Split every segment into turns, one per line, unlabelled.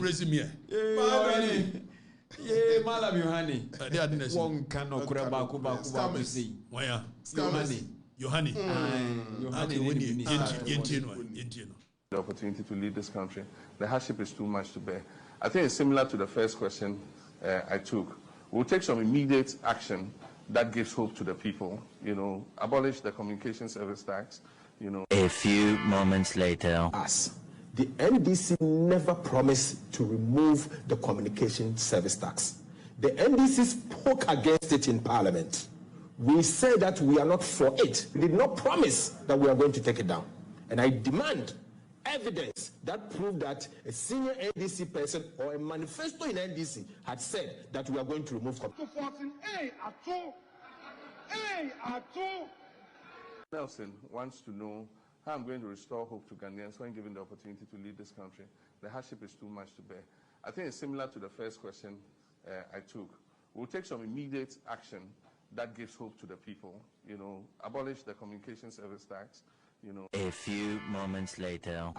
resume.
Yeah, Malam Yohani. One cannot grab a kuba to see.
Why?
Yohani.
Yohani.
The opportunity to lead this country. The hardship is too much to bear. I think it's similar to the first question I took. We'll take some immediate action that gives hope to the people. Abolish the communication service tax.
A few moments later.
The NDC never promised to remove the communication service tax. The NDC spoke against it in Parliament. We said that we are not for it. We did not promise that we are going to take it down. And I demand evidence that proved that a senior NDC person or a manifesto in NDC had said that we are going to remove communication.
Nelson wants to know how I'm going to restore hope to Ghanaians when given the opportunity to lead this country. The hardship is too much to bear. I think it's similar to the first question I took. We'll take some immediate action that gives hope to the people. Abolish the communication service tax.
A few moments later.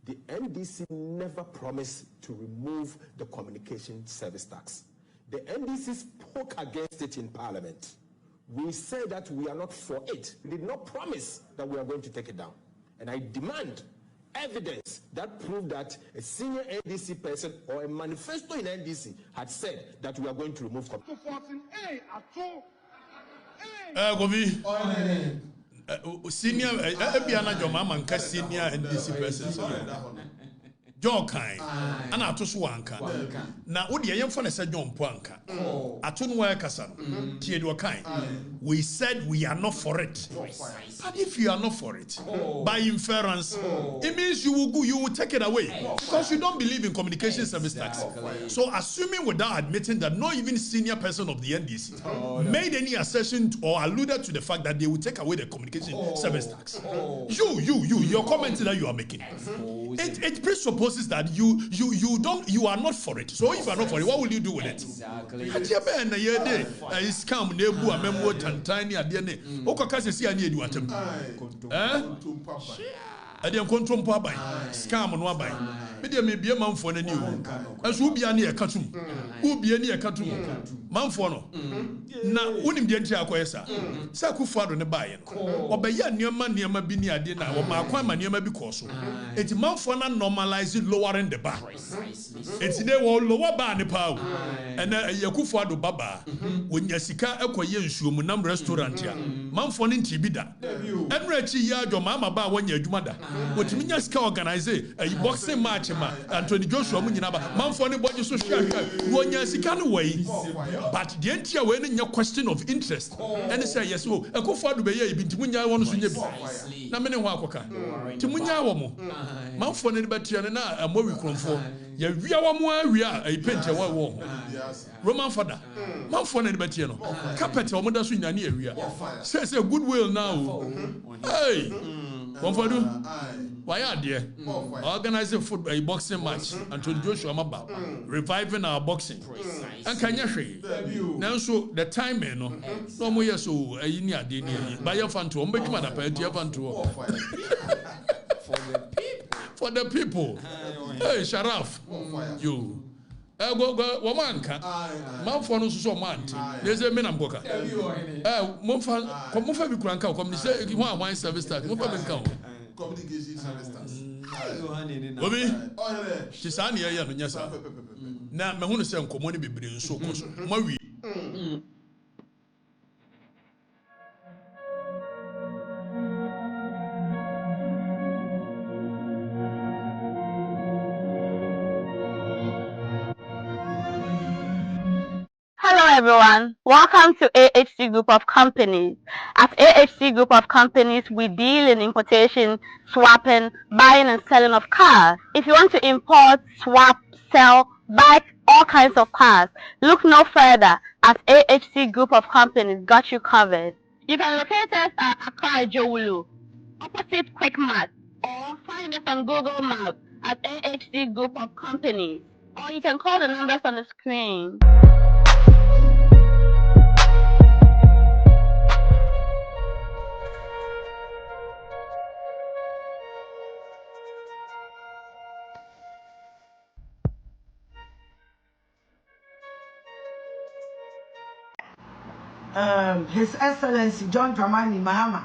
The NDC never promised to remove the communication service tax. The NDC spoke against it in Parliament. We said that we are not for it. We did not promise that we are going to take it down. And I demand evidence that proved that a senior NDC person or a manifesto in NDC had said that we are going to remove communication.
Senior Ebiana Jomama and senior NDC person. John Kai, and I told Wanka. Now, what the young fan said, John Puanka. Atun Wakasan, Tiedwa Kai. We said we are not for it. But if you are not for it, by inference, it means you will take it away because you don't believe in communication service tax. So, assuming without admitting that not even senior person of the NDC made any assertion or alluded to the fact that they will take away the communication service tax, your comment that you are making, it presupposes that you are not for it. So if you are not for it, what will you do with it? Exactly. I didn't control Papa, scam on one by. Media may be a man for the new. As will be a near Katum, who be a near Katum, Manfono. Now, wouldn't be a Tiaquesa, Saku father in the buy-in, or by your near man near my Binia dinner, or my quama near my because it's Manfona normalizing lowering the bar. It's the lower bar in the power, and Yakufado Baba, when Yasika Equayen number restaurant here, Manfon in Tibida, and Rechi Yard your mamma bar when you're mother. What you mean, organize a boxing match, Anthony Joshua Munaba, Manfoni body so sure, when you're sick way. But the entire way in your question of interest, and they say, yes, oh, a co father be a bit Timunya one to Namene Wakoka, Timunya Wamo, Manfoni Batiana, and what we come for. Ya via wa mo awia a painter wa wo Roman father man for na betiano carpet o mo da so nya na awia say goodwill now hey one for do why are there organizing football a boxing match Anthony Joshua Maba reviving our boxing and kanya hwe now so the time no mo yeso ayi ni ade ni ba ya fanto o mbetuma da pa ya fanto for the people. Hey, Sharaf, you. Go, Womanka. Man for no so man. There's a Menamboka. Mofa Bikranka, come to say, you want wine service tax. Mofa Benka.
Communication service tax.
Obi, Chisani, yes, sir. Now, my own say, common be brilliant so close.
Hello everyone, welcome to AHC Group of Companies. At AHC Group of Companies, we deal in importation, swapping, buying and selling of cars. If you want to import, swap, sell, buy all kinds of cars, look no further as AHC Group of Companies got you covered. You can locate us at Accra Jowulu, opposite Quick Mart, or find us on Google Maps at AHC Group of Companies, or you can call the numbers on the screen.
His Excellency John Dramani Mahama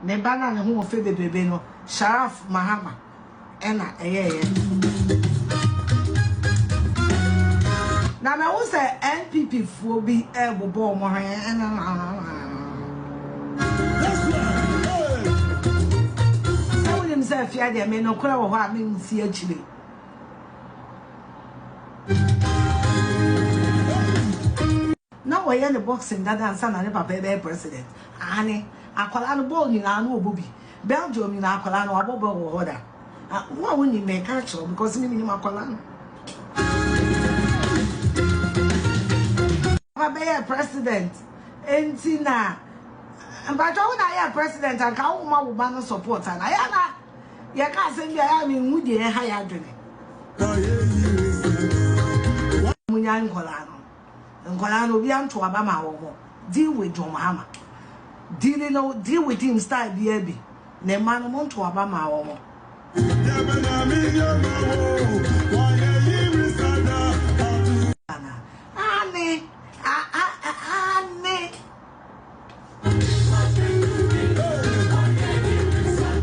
ne bana ne ho fe bebebe no Sharaf Mahama ena na me wo say NPP fo bi bobo mo hwan na wo nim say Afia de me no kura wo ho a me nsi akire now we the boxing that and son and papa be president ani akwala no ball ni na no obobi Belgium ni na akwala no abobo wo hoda wo woni me ka chiro because me ni akwala no papa be president enti na but when I am president and ka wo ma wo ba no support na ya na ya ka se bia ya me hu de ha ya dwene munya nkola no Nkola no bi anto aba ma wo deal with John Mahama deal with him style bi na ma no monto aba ma wo Ane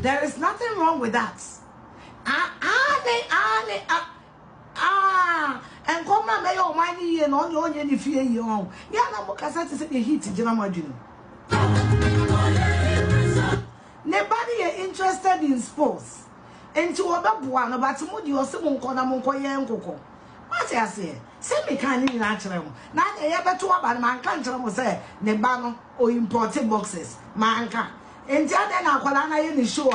there is nothing wrong with that and come on, may your money and on your own fear you own. Yana Mokasati said the heat in Jamajino. Nobody is interested in sports. And to other one about Mudi or Simon Konamonko Yankoko. What I say? Semi can in natural. Not a ever to about man can't say Nebano or imported boxes. Manka. And then Aqualana in the show.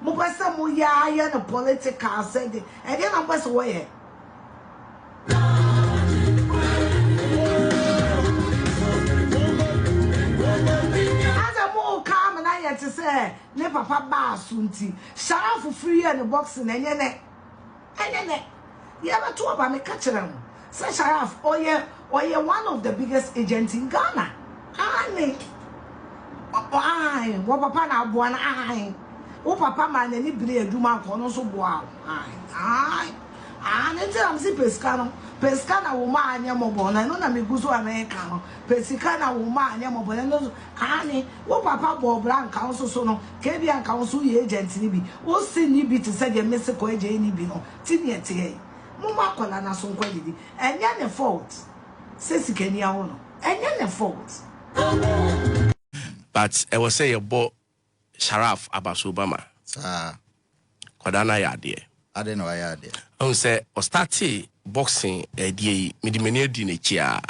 Mopasa Muya and a political said, and then I'm best away. To say, never papa sunti. Sharaf free and the boxing and yene. You ever talk about me catching them? Say Sharaf, oh yeah, one of the biggest agents in Ghana. Aye, what papa na buana aye. Oh papa man any bile do man kono so boa. Aye. And I'm see Pescana woman and Yamobon, no Namiguzo Americano, Pescana woman and Yamobon, Annie, what Papa Bob Blanc Council Sono, Kabian Council agent Nibi, what sin you be to say your Mexico agent Nibino, Tinia Tia, Muma Colana son quality, and yan a fault, says Kenya Ono, and yan a fault.
But I will say about Sharaf Abasubama, Quadana Yadia.
I don't know why I did.
I say, or started boxing a day, Midimania Dinichia.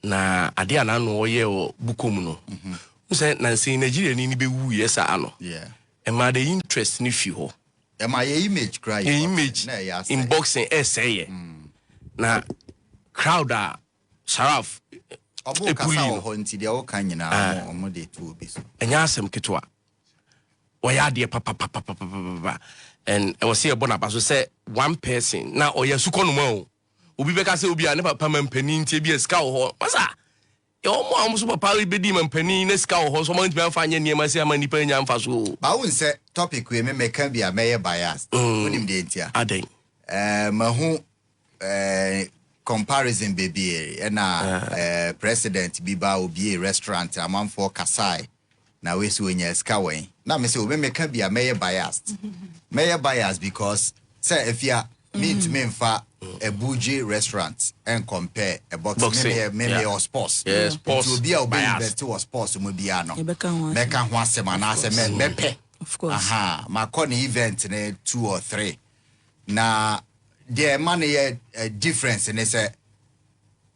Na Adia no ye or Bukumuno. Who said Nancy Nigeria need be woo, yes, I know. Yeah. Am I the interest in you? Am I image cry? Image in boxing essay. Na crowder, Sharaf. A pulley hunted the old canyon, or Monday to be so. And Yasam Kitua. Why dear papa. And I was here about so say one person now or yes sukonumo ubi beka say ubi ane papa man panin tie bi ska ho masa e o mo amso papa bedi man panin na ska ho so man timi afanye niam say amani pa nya mfa so ba won say topic we me kan bia me bias onim de ntia aden mahu comparison baby na president biba obi restaurant amanfo kasai na we so nya ska wen na me say we me kan bia me biased me biased because say if you mean to me fa a bougie restaurant and compare a boxing me or sports sports to be a best to sports mo bia no meka ho asema na say me pe of course aha ma call event 2 or 3 na the money difference in say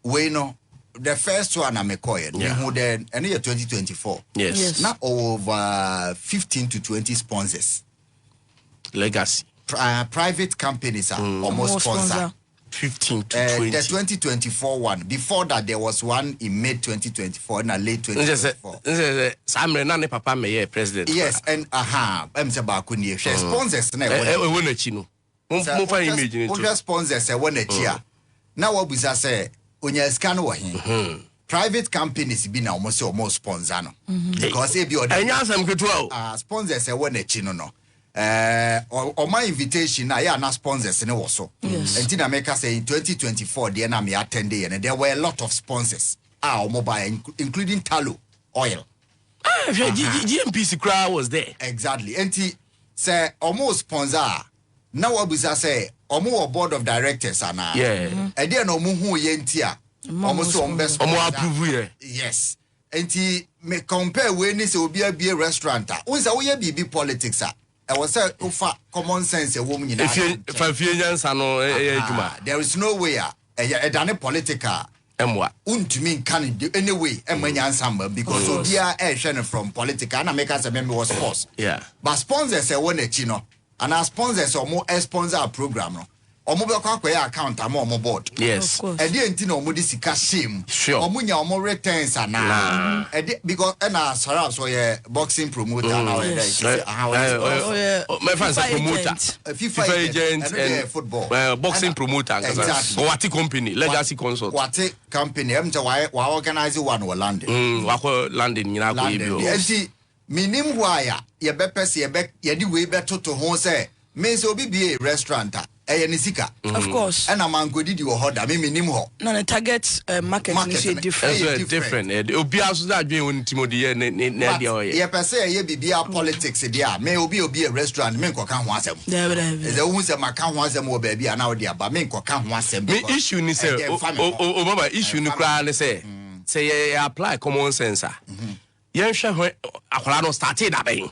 we know the first one I make coin who then and year 2024 yes now over 15 to 20 sponsors legacy private companies are almost sponsor 15 to 20 the 2024 one before that there was one in May 2024 and late 2024 Samre na ne papa me president yes and I'm say ba kuni sponsors na we na chi no mo fa image ni to sponsors e we na chi a na wo buza say onya scan wo hin private companies be na almost sponsor no because e be order anya sam ketua sponsors e we na chi no or my invitation na ya na sponsors ne wo so enti na make say in 2024 there na me attend and there were a lot of sponsors mobile, including tallow oil.
GMPC crowd was there.
Exactly. And he say almost sponsor. Now Abusa say almost board of directors and
yeah.
And then who yentia almost on best
approve.
Yes. And he may compare when this will be a restaurant. Who's a BB politics? I was a common sense a woman in
there
is no way a done political. Untumi can do anyway, and when you because so dear Asian from political, and I make us a member was forced.
Yeah.
But sponsors say one chino, and our sponsors or more sponsor a program. Or mobile account, I'm on board.
Yes.
And the Antino Modisica shame.
Sure.
Or more returns and now. Because Sharaf so a boxing promoter nowadays.
My friends are promoter. FIFA agent and
football.
Boxing promoter.
Exactly.
What company? Legacy Consult.
What company? I'm to why organize one or London.
London, you know.
And see, minim wire, your beppers, your back, your way better to home say, means will be a restaurant.
Of course.
And a man could do you hold. I mean, minimum.
No, the target market is different.
Different. Obi also that doing Timothy.
Yeah, per se, ye be politics. Yeah, may be a restaurant. Men can want them. The ones that my can want them will be an idea, but men can want them.
Me issue ni say, oh, mama issue ni cry. Say apply common sense. Yen share when akwala no started that way.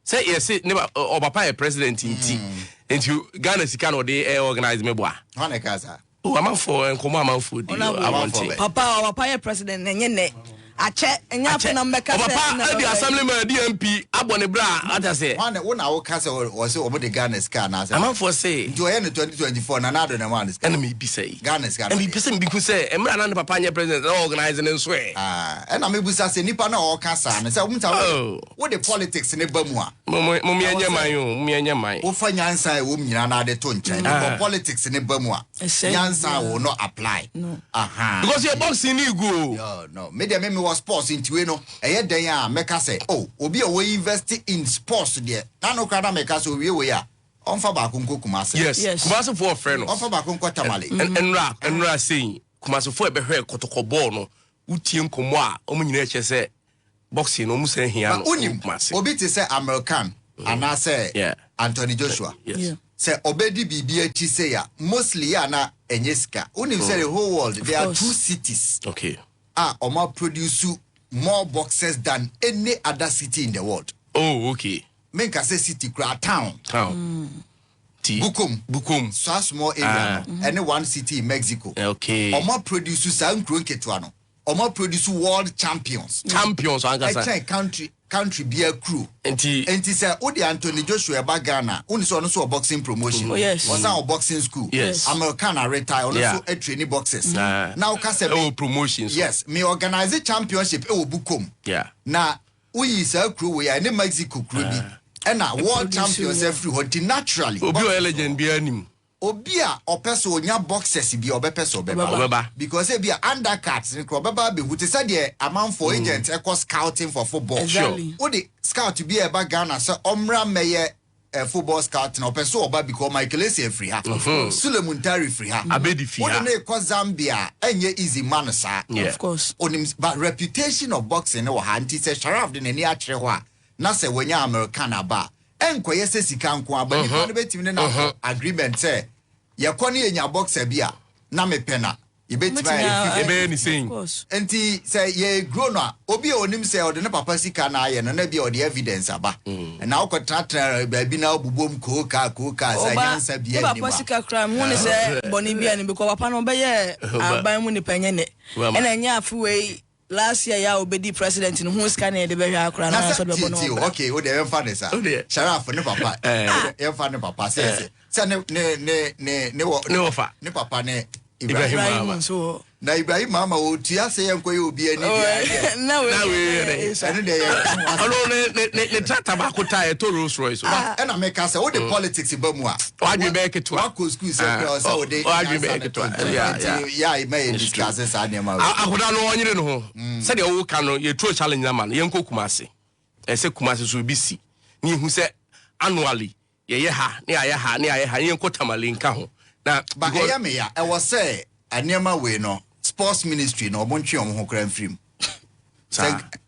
Say yes, never or papa president in tea. Into Ghana Sikan or they organize me boy. Oh, I'm for and come on food.
Papa or Papa president and yene. I check and you know make
Papa the assemblyman DMP abone bra I say.
One our castle was over the Ghana scan as
I'm for say
to end 2024 and another one is
enemy be say
Ghana scan.
And be person because say Emra and Papa president organizing and swear.
And I'm able to say nipa na all cancer and say what the politics in the Bamwa.
Mummy and my
Ufanyansa woman na de tonche. Politics in the Bamwa. Yansa will not apply.
No.
Because you're boxing you go.
No. Maybe was sports into you know. A day make us say, oh, we'll be away investing in sports there. Nano kada make us we are. On for back on Kumasi.
Yes. Kumasi for a friend.
On for back on Kwatamali.
And Ra saying Kumasi for a behe kotokobono. Utiem kumwa. Omunye say boxing almost saying here.
Obiti say American. And I say Anthony Joshua.
Yes.
Say Obedi BBH say ya mostly ya na Enyeska. Unim say the whole world there are 2 cities.
Okay.
Oma produce more boxes than any other city in the world.
Oh, okay.
Make us say city town. Bukum. So small area. Any one city in Mexico.
Okay.
Oma produce San Crunketuano. Oma produce world champions.
Champions,
country be a crew.
And he
said, oh, the Anthony Joshua Bagana, only so a boxing promotion.
Oh, yes.
Was our boxing school.
Yes.
Americana retire, also a training boxes. Now,
promotions.
Yes, me organize a championship, Bukum.
Yeah.
Now, we is a crew, we are in Mexico crew. And now, world champions everywhere, naturally.
Obio legend be him.
Obia or person nya boxes be obeba because e be undercuts in probably be who said the amount for agents equal scouting for football.
Exactly.
Sure. The scout to be a Ghana so omra meye football scouting or person oba because Michael Essien free ha. Suleiman Tari free ha.
Abedi free ha.
Zambia enye easy man sir.
Of course.
But reputation of boxing no hanti say Sharaf de ni akere ho a na say wenya American aba. Enkoye se sika nko aba ni ko betimi na agreement say yakoni enya boxer bia na me pena ibetima
ebe ni saying
enti say ye grown up obi onim say ode ne papa sika na aye no na bia ode evidence aba na ukotratra baabi na obubom koka say nyansa bia ni
papa sika crime hu ne say boni bia ni because papa no be ye aban mu ni panyene ena nya afuwe last year ya obedi president in who scan e de be hwa akra na so be bono
okay o de emfa ne sa Sharaf ne papa emfa ne papa say ne papa ne
Ibrahim so
na Ibrahim mama o tia say enko ye obi ani dia
na we
ene de
ne trata ba ko tie to Rolls Royce
and I make us all the politics ba mu a
wadwe be keto
wa school say so de
wadwe be keto
yeah I may discuss this animal
akoda no onyere no ho se de wo ka no ye tro challenge na man ye nko Kumasi se Kumasi so bi si ni hu se annually ye ha ne aye ha ye nko Tamale nka ho na
ba ya me ya e was say anema we no sports ministry no omontwe omo kra mfrim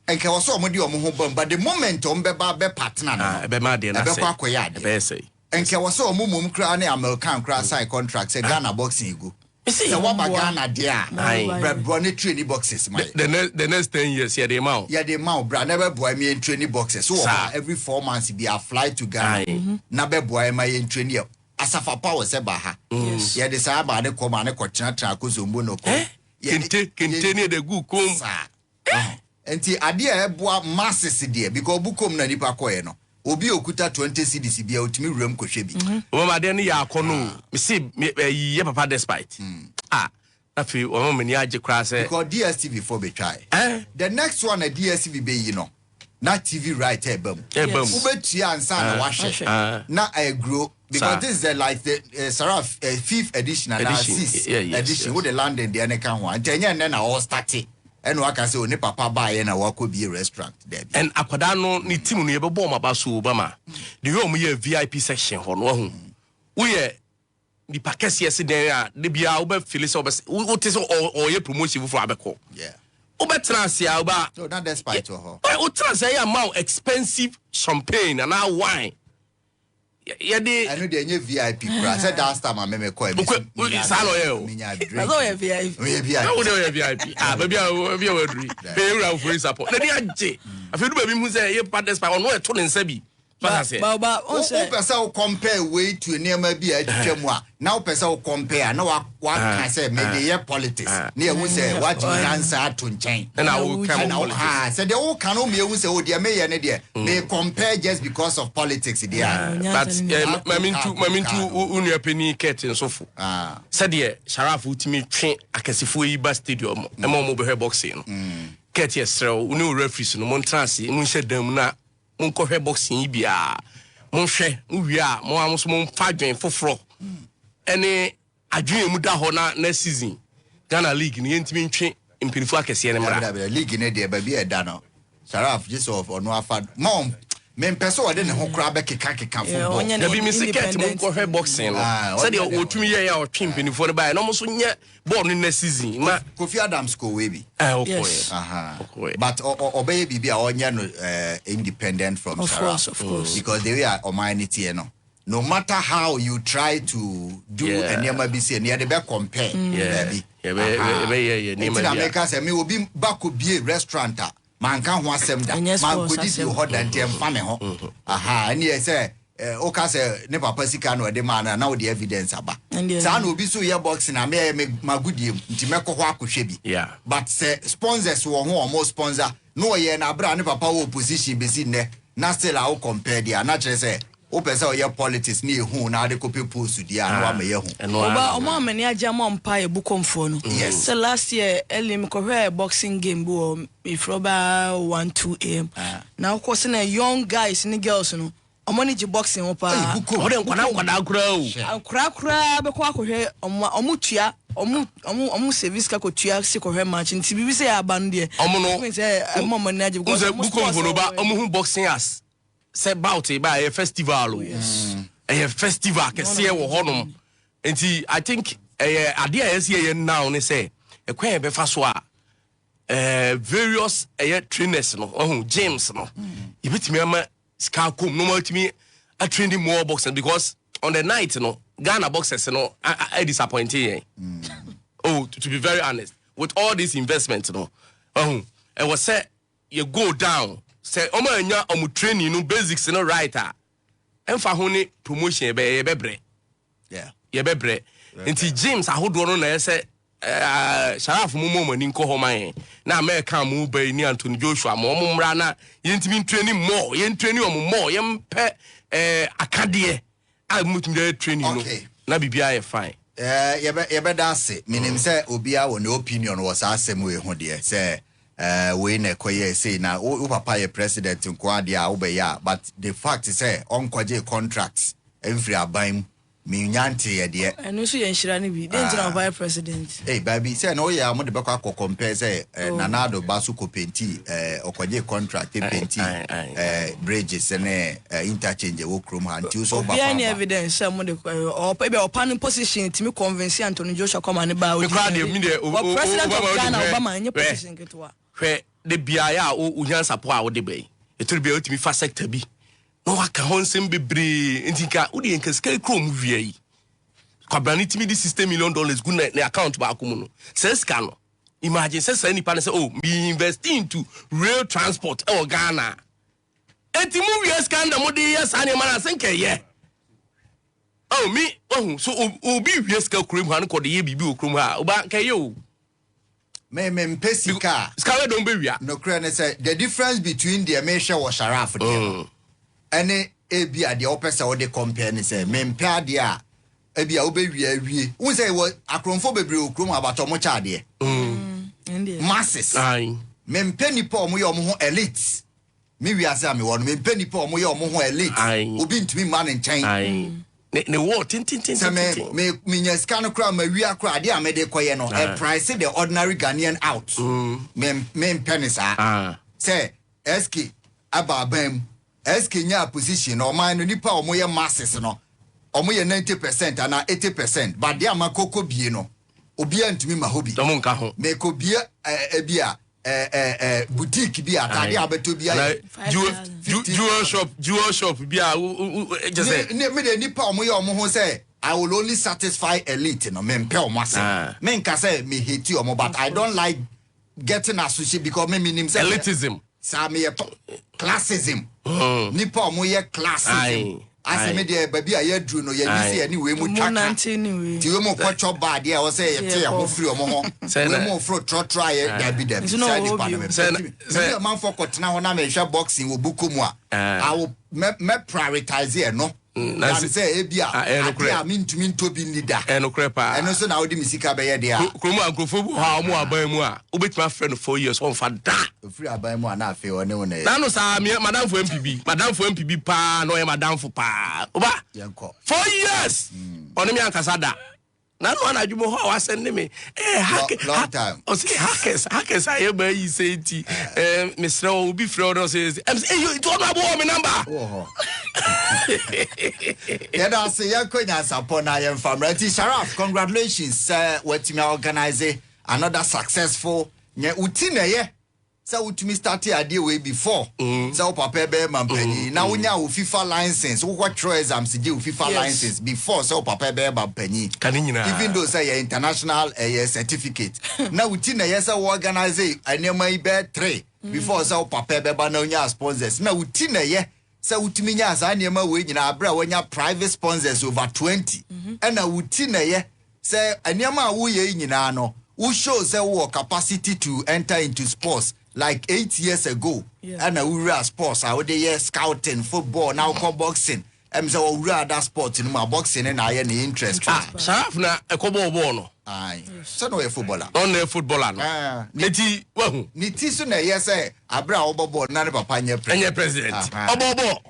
enke wo so omodi omo ho bom but the moment ombeba be partner no
be ma de na say
be kwa koya de
be say
enke wo so omumum kra na American kra sign contract say Ghana boxing go say what ba Ghana there bro ne training boxes my
the next 10 years yeah the
amount bro never boy me in training boxes so every 4 months be a fly to Ghana na be boy my in training asafa power se ba ha yeah the say ba ne come na ko china tra ko zombo no ko
kente ne de gu kom
enti ade a eboa masses there because bukom na nipa koye no obi okuta 20 cedis bia otimi wurem kohwe bi
o ma de ne ya akono me see ye papa despite afi o ma ni age kra say
because DSTV for be try the next one a DSTV be you know na TV right ebam ubetua ansa na wahwe na grow because this is like the Sharaf 5th edition and 6th edition with the London the ne kan ho antenya ne na all started and waka say oni papa buy na wako be a restaurant there
and akwada no ni team no ye be bom aba so obama the room ye VIP section ho no ho wo ye di pakese yes there de bia wo be feel say wo te so o ye promotion for abeko wo be transia wo ba
so that despite ho
wo transia ya ma expensive champagne and wine yeah de
I know dey nye VIP crash say that time I me call me
salo ye
na go ye VIP
na wo dey VIP baby we dri be ura for support na dey age afi do baby mu say ye partners pa ono e to ne nsa bi
ba o say
person will compare way to near bi a twam a now person will compare na wa can say me dey politics na e say what you answer to nchen
na wo come politics
say the wo can o me e say o dey me ye ne dey they compare just because of politics there
but mamintu unu apeni curtain sofo say dey Sharaf utimi twe akasifo yi ba stadium e mo be boxing no curtain esrew unu referees no mon transi mun shedam na mon kohwe boxing bia mon hwe wi a mo amuso mon fa dwen foforo ene adwen mu da ho na season Ghana League ni yentimi ntwe impinifu akese ne mara
league ne de ba bi e da no Sharaf just of ono afa mom men person wode ne ho kra be keka football
da bi mi secret mon kohwe boxing no say de otumi ye ya otwe impinifu ne ba no mo so nye ball ni na season ma
Kofi Adams ko we bi
okay
but obey bibi a onya no independent from Sharaf
of course
because they are humanity no matter how you try to do anyama bi say near the be compare baby
nema
America say me obi bako bi restaurant man kan ho asem da man go di ho da ntem fa me ho and he say oka say ne papa sika no de man na wo the evidence aba sa na obi so ye boxing na me magudiem nti mekọ ho akohwe bi but say sponsors wo ho o sponsor no ye na bra ne papa wo opposition be si ne na still how compare dia na chere say o pesa o ye politics ni ehu na de copy post dia na wa me ye hu
oba o ma mani aja mo mpa e bukomfo no so last year elim ko hwe boxing game bo ifroba 1-2 am na of course na young guys ni girls no omoni ji boxing opa
o de nkwana
kura be kwa kohwe omutua omu service ka kotua se kohwe match nti bibi se aban de
omo
say mo mani aja
because bukomfo no ba omu boxing as say bout e ba a festival a festival ke se wo honom enti I think ade a yes ye now ne say e kwan be fa so a various trainers no James no e bitimi ama ska kom no matimi a training more boxing because on the night no Ghana boxers no I disappointing to be very honest with all this investment no and was say you go down say omo anya omo training no basics no right emfa ho ni promotion be bebre ye bebre nti James ahodo no na say Sharaf mo ni nko ho man na America mo ba ni Anthony Joshua mo mra na yentimi training more yen training omo more yem pe akade a mutum training no na bibia ye fine
ye be da se minim say obia wo no opinion was asem we ho de say we na koye say na o papa ye president nko ade a wo be ya but the fact is say on kwaje contracts every abam me nyante de
and also yenshira ni bi den tira vice president
baby say no ya mo de beko compare say Nanado Basu ko penti okoje contract penti bridges and interchange wo krom ha nti so ba
any evidence say mo de or be open position timi convince Anthony Joshua come and ba
o
president of Ghana Obama any position ketwa
hwe de biaya o uhan sapo a wo de bay eto bia otimi fa sector bi no waka honsem bebre ntinka wo de nkaska krom via yi kwabrani timi di $60 million good na account ba akomu no says can imagine say nipa say oh me invest into rail transport e Ghana enti mu wia scandal mo de yes ani man asenke ye oh me oh so obi wia ska krom ha no ko de ye bibi okrom ha oba ka ye o
me pesika
ska don be wia
no kra ne say the difference between the Mesha was Sharaf there any ebia de opesa wo de compare ne say me mpa de a ebia wo be wie won say wo akromfo bebre okrom abato mo cha de masses me mpa nipa o mo ye o mo ho elite me wi ase am wo no me mpa nipa o mo ye o mo ho elite obi ntimi man nchen
ne wo tin
me nya scan kra ma wi akra de amede koye no e price the ordinary Ghanaian out me pennies say eski ababam eski nya position no man no nipa o mo ye masses no o mo ye 90% and 80% but de amakoko bie no obi antimi ma hobi
do mo nka ho
me ko bie bia boutique bi atade abeto bia
jewel shop bia just say
me de nipa omo ye omo ho say I will only satisfy elite no me mpe omo say me nka say me hate omo but I don't like getting associated because me nim say
elitism
sa me classism nipa omo ye classism ase me de baby aye dru no ye ni say anyway mu twaka ti we mu kwacho bad ya wo say ye te ho free omo ho we mu fro try ya bi dem say di pa me say man for kotena ho na me hwe boxing wo buku mu a I will me prioritize here no na say e bia a mintumi ntobi nida
no crepa
eno so na wo di misika be ye de a
kromu ankrofo bu ha omo aban mu a obetima friend 4 years on fa da
free aban mu na afi one wo
na no sa madam for MPB pa no ye madam for pa oba 4 years on me ankasa da na no na adwumo ho wa send me
long time
o say hackers aye ba yi say ti Mr. Obi Fred no say you don't know my number
yeah that's ya konya support na ya family Sharaf congratulations what me organize another successful nya uti na ye say utumi start ade way before say papa be mampani na wonya wo FIFA license wo kwatro exams je wo FIFA license before say papa be mampani even though say your international certificate na uti na ye say organize anema be 3 before say papa be ba na wonya sponsors na uti na ye say utumi nya asa anema we nyina abra wonya private sponsors over 20 and na uti na ye say anema wo ye nyina no who shows say what capacity to enter into sports like 8 years ago and we were sports I would dey scouting football now call boxing so we were that sport in my boxing and I any interest
Sharaf na ekobo ball no
aye so no footballer
no footballer no neti wahu
niti so na yes say abra obobo na ne papa nye
president obobo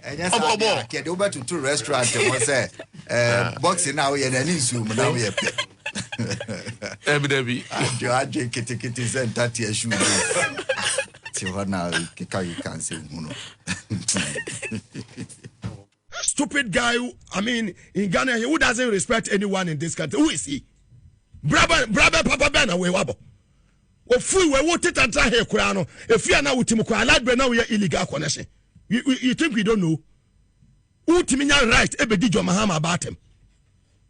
ke de oba to restaurant we say boxing now we na ni nsu na we
Debbie
ajo kiti center tia shoe ti wana you can say
stupid guy I mean in Ghana who doesn't respect anyone in this country. Who is he? Brother Papa Ben away wabo. O fu we wo teta here kura no. If you are now ultimo kwa library now we illegal connection. You think we don't know? Ultimo nya right ebedi jo Mahama about him.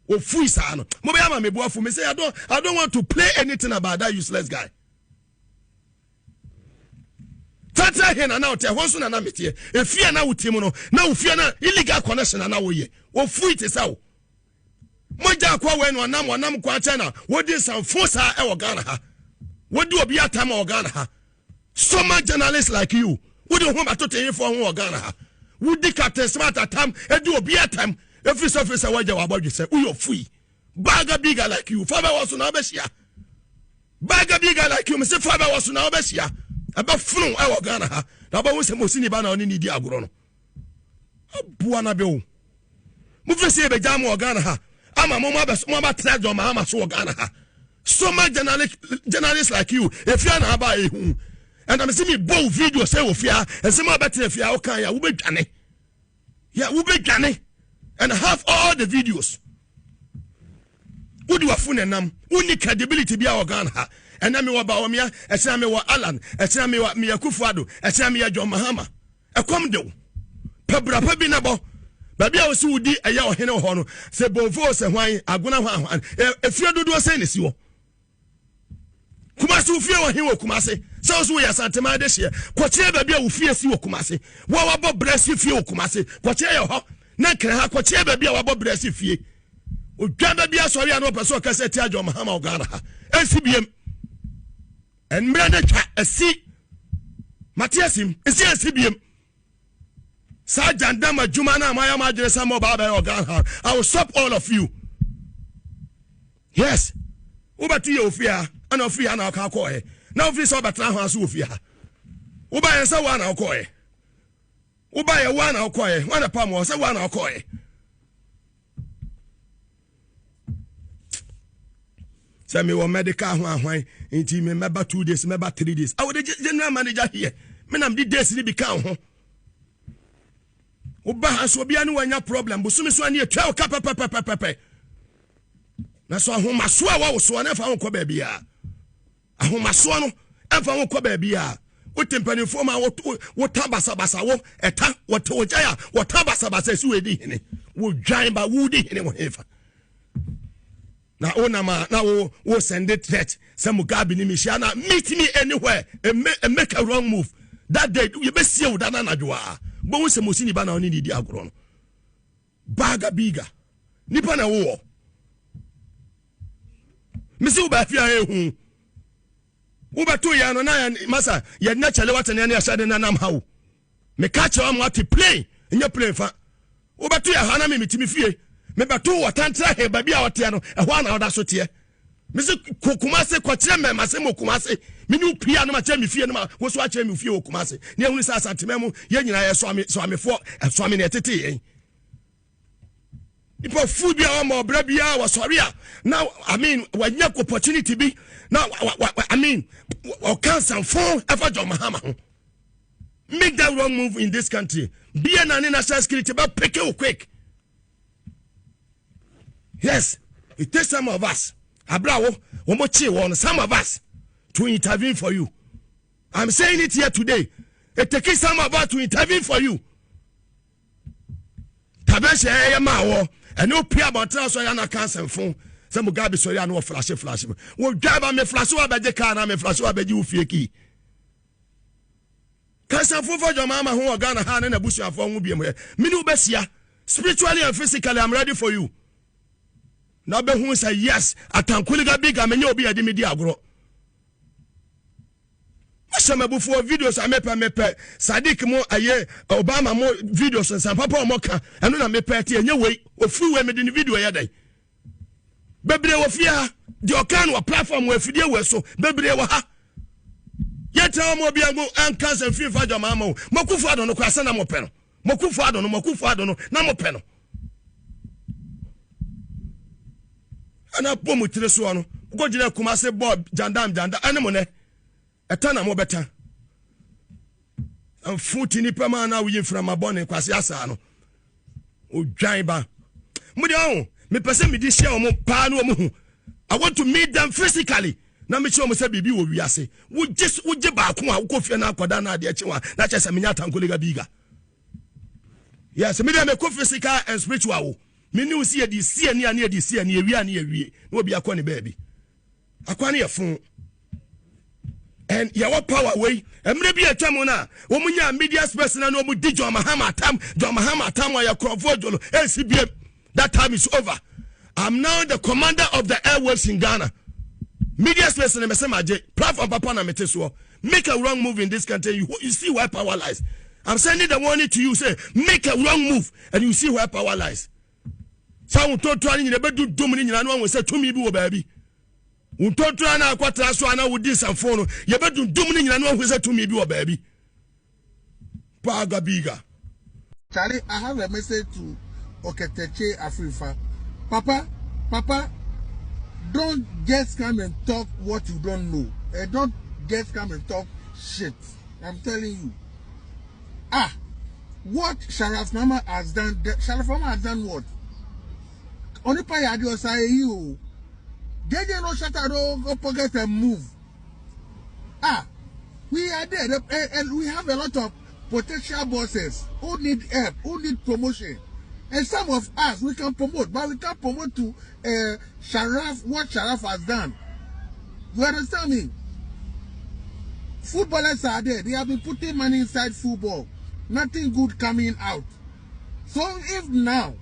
O fu isa no. Mo be ama me boafu me say I don't want to play anything about that useless guy. Tata here na now te honso na metie. If you are now ultimo no. Now if you are now illegal connection na wo ye. O fu it is how. Moja kwa we no nam kwa China wodi some force ha e Ghana ha wodi obi atam o Ghana ha so much journalists like you wodi ho batote for ho Ghana ha wodi captain smart atam e di obi atam every surface waja wa bodwe say uyo fui baga bigger like you father was na obeshia baga bigger like you me say father was na obeshia aba funu e Ghana ha na ba wo se mo sini ba na oni ni di agoro no abuana be wo mo fese e be jam o Ghana ha ama mama tra John Mahama so Ghana ha. So much journalists like you, if you are not about it, and I'm seeing me both video say of fear, and some more better if you are okay, yeah, we be Ghana. Yeah, we be Ghana, and have all the videos. Would you have fun nam? Only credibility be our Ghana. And I'm about Omia, and say me what Alan, and say me what Mia Kufado, and say me John Mahama. A come do. Pabra Pabinabo. Baby, I was so deep a yaw hen hono. Say Bonfos and why I gonna one. If you do say this, you Kumasu fear him Kumase. So we are Santama this year. Quacher baby will fear you Kumase. What about breast if you Kumase? Quacher ho. Nakra Quacher baby about breast if ye. Uganda be a sorry and open so cassette John Mahama Ghana. LCBM and Miranda a C. Matthiasim is CBM. Sergeant Dama Jumana Maya Majesa Mobaba Ghana. I will stop all of you. Yes. Ubati Ofia, and Ofia and Alcoy. Now, if you saw Batran Sofia, Uba and so one Alcoy. Uba a one Alcoy, one a palm was a one Alcoy. Send me one medical one, into me, maybe 2 days, maybe 3 days. I would general manager here. Menam did this, be count. Uba has will be any problem, but soon as one year 12 cap. That's why home maswa was one if I won't come baby. A home maswano, if I won't come baby. What temper for my what tabasabasa, eta, what tojaya, what tabasabasa, suedi, would giant by woody anyone ever. Now, Onama, now, we'll send it that some Mugabe Nimishana meet me anywhere and make a wrong move. That day, you best see what Anajua. But we say Musini Bana only the agron. Baga biga. Nipana war. Missy Bafia, Uba 2 years and Massa, yet naturally what an any sudden and how. Me catch on what to play in your play for Uba 2 years, Hanami Timifie. Maybe 2 or 10 here, baby out piano, and 1 hour that's what here. Mr. Kukumase, Quachema, Masemo Kumase, Minu piano, my Jamie Fianma, was watching me few Kumase. Near Missa Santimemo, Yen, I saw me for a swimming at tea. If a food be more brabia was sorry. Now, I mean, when you have opportunity be now, I mean, or cancer phone ever John Mahama. Make that wrong move in this country. Be an national security, but pick it quick. Yes, it takes some of us. Abrao, some of us to intervene for you. I'm saying it here today. It takes some of us to intervene for you. Tabesha Yamawo, and no peer about Transayana cancer phone. Some Mugabe sorry, I know flash. Well, drive on me flash over the car, and me flash over you fiki. Cancer phone for your mama who are gonna hand in a bush of phone will be a Minu Bessia. Spiritually and physically, I'm ready for you. Now, be who say yes, I can kuliga big, I may not be a media grow. Some before videos I make Saddick more a year, Obama more videos and some papa mocha, and then I make petty and your way, or few women in the video a day. Baby, of fear, the Okano platform where video was so, baby, yet tell more be a go and cancer and feel for your mamma, Mokufado no Crasana Mopeno, Mokufado no Namopeno. And I poem with this one. Go to the Kumase Bob, Jandam, Anemone, a ton of more better. And 14 Nipama now we from my bonnet, Quasiasano. Oh, Jaiba. Mudion, me person me this year, Pano. I want to meet them physically. Now, me show myself, Bibi will be a say. Would you back one coffee and Aquadana, the Chiwa, not just a minute and Goliga Biga. Yes, me them a physical and spiritual. Me knew see the see near the see near we no be a baby. A phone. And your power way, and maybe a tamona, woman, media person, and no more did John Mahama time while your crop for LCBM. That time is over. I'm now the commander of the airwaves in Ghana. Media person, and Messama platform Papa Meteswo. Make a wrong move in this country, you see where power lies. I'm sending the warning to you, say, make a wrong move, and you see where power lies. Some told trying in the bed do dominant and one will say to me, baby. Unto try now, Quatraswana with this and phone. You better do dominant and one will say to me, baby. Paga biga.
Charlie, I have a message to Okatakyie Afrifa. Papa,
Papa, don't just come and talk what you don't know. Don't just come and talk shit. I'm telling you. What Sharaf Mama has done, Sharaf Mama has done what? Only pay adio say you. JJ no shut out, go pocket and move. We are there and we have a lot of potential bosses who need help, who need promotion. And some of us, we can promote, but we can't promote to Sharaf, what Sharaf has done. You understand me? Footballers are there. They have been putting money inside football. Nothing good coming out. So if now,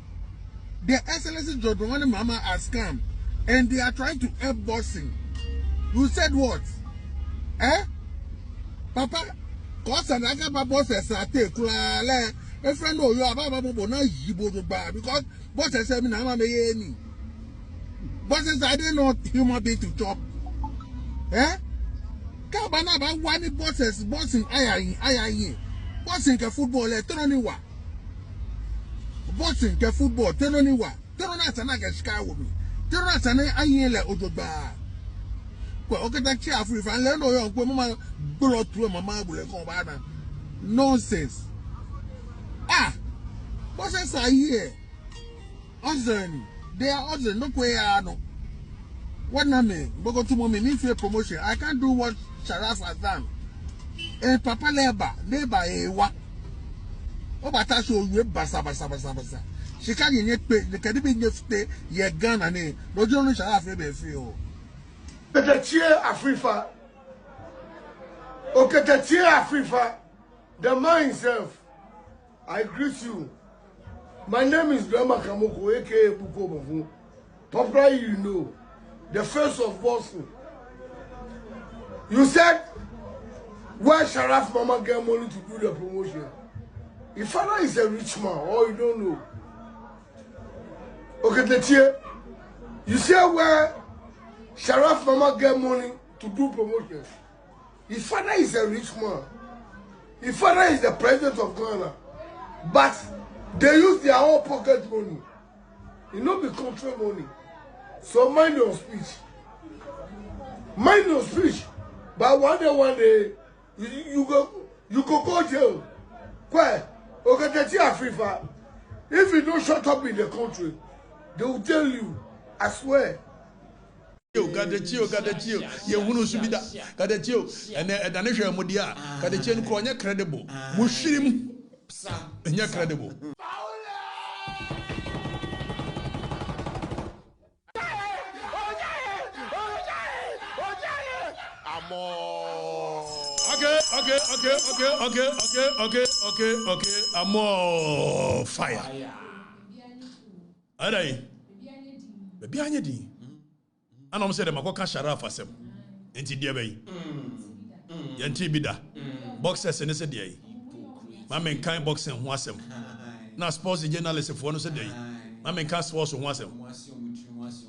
the Excellency Jodwani Mahama has come, and they are trying to help boxing, you said what? Papa, cause an agaba bosses are take a friend of you about because bosses say me any. Bosses are they not human being to chop? Kabana ba one bosses bossing ayayi. Bossing ke football tenoniwa. Bossing ke football tenoniwa. Tenona sana ke sky wo mi. Tenona sana ayin le odogba. Ko Okatakyie Afrifa le no yo ko mama blow through mama bule ko ba na. Nonsense. Bosses are here. Ozen. They are ozen no ko ya no. What na me? Bogo to mommy me free promotion. I can't do what Sharaf has done. Papa neighbor ewa. Obata show you basa. She can't yet pay the Caribbean stay ye gun and a no John Sharaf ebe feel.
Okatakyie Afrifa. Okatakyie Afrifa. The man himself. I greet you. My name is Grandma Kamoko, aka Buko Mavu. Popularly you know. The face of Boston. You said why Sharaf Mama get money to do the promotion? If father is a rich man, or you don't know. Okatakyie, you say where Sharaf Mama get money to do promotion? His father is a rich man. His father is the president of Ghana. But they use their own pocket money. You know the country money. So mind your speech. Mind your speech. But one day, you go jail. Where? Okatakyie Afrifa. If you don't shut up in the country, they will tell you. I swear.
Okatakyie, ye hunu subida. Okatakyie, and Danisha Modia. Okatakyie nko credible. Mushirim, nya credible. Okay. I'm more fire. Alright. Baby anyedi. And I'm saying them go catch Sharaf asem. Enti dia bay. Yanti bida. Boxers and say dia. My men kind boxing ho asem. Na sports journalist for no say dia. My men can sports ho asem.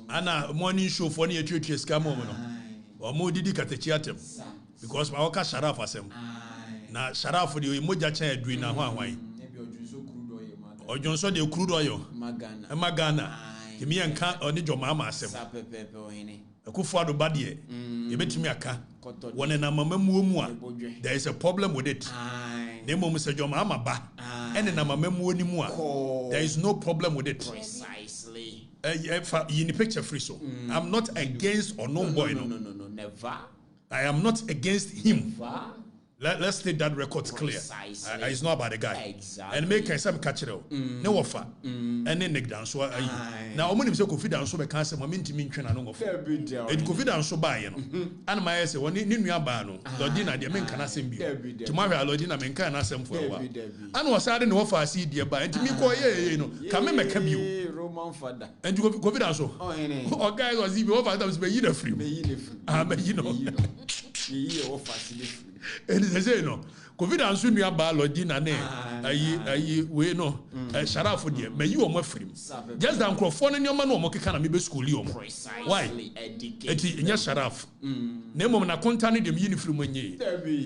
Ana morning show for na etwe scam mo no. O mo didi Okatakyie atem. Because my worker Sharaf asem. Na Sharaf the moja chen adui na ho ahwan. Ojonso de crude oil. Magana. Kimi enka oni Mahama asem. Akufo ado bade e betimi aka. Wone na mama muomu a there is a problem with it. Nemo say Mahama ba. Ene na mama muoni mu a there is no problem with it. Precisely. You need picture free so. I'm not against or no boy no. No, never. I am not against him. Let's state that record clear. It's not about the guy. Exactly. And make some catch it out. No offer. And then neck down. So now I'm going to say confidence so because I'm going to mean train and offer. And confidence so buy and my say when you new bano. Lordina the men can assemble. Tomorrow Lordina men can assemble for a while. And was adding offer I see dear by and to me call you know come make you Roman father. And you confidence so. Oh guys was even offer them be you free. You know. is say no. COVID and soon you biology na ne ayi we no Sharaf de me you omo free just dan microphone ne omo no omo keka na me be school yi omo why eti nya Sharaf na mom na konta ne dem uniform nye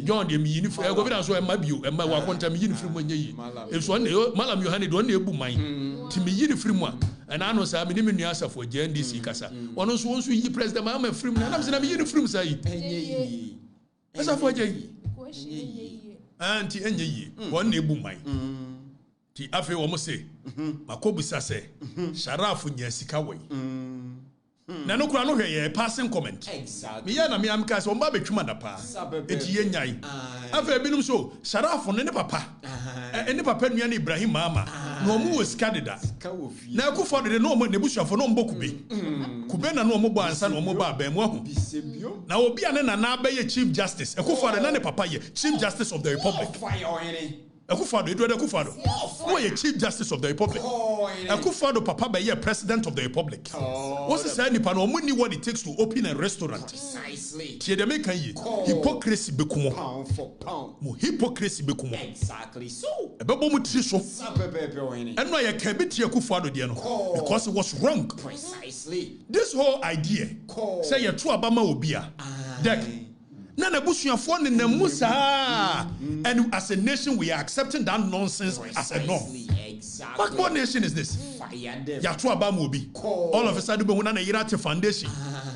John dem uniform COVID and so e ma bio e ma wa konta me uniform nye yi e so ne malam Yohane do na ebu man ti me uniform a and I know say me me nua asafo JNDC kasa ono so won so yi president Mahama free na am say na me uniform say enye asafo je anti enye yi won na ebu man ti afi wo mo say makobisa say Sharaf nya sika wai na no kura no hwe passing comment me ya na me am ka say on ba betwuma da pa eti ye nyai afi ebinum so Sharaf ne papa ne papa nua na Ibrahim Mahama no mu wo sika deda na ku for de no mo nebusuafo no mbo kube na no mo bo ansa no mo ba ba mu ahu na obi ane na na ba ye chief justice ku for de na ne papa ye chief justice of the republic Akufado, Edward Akufado. Who are chief justice of the republic? Akufado, papa, by president of the republic. What's the saying? Pano, money what it takes to open a restaurant. Precisely. Tiedemeka yi. Hypocrisy bekumo. Pound for pound. Mo hypocrisy bekumo. Exactly so. Ebebo mo triso. And why you can't be Akufado diano? Because it was wrong. Precisely. This whole idea. Say you two Abama obia. Deck. Nana busuafo ne namusa and as a nation we are accepting that nonsense as a norm. Exactly. What nation is this? Ya to Abama obi. All of a sudden we na Yirate foundation.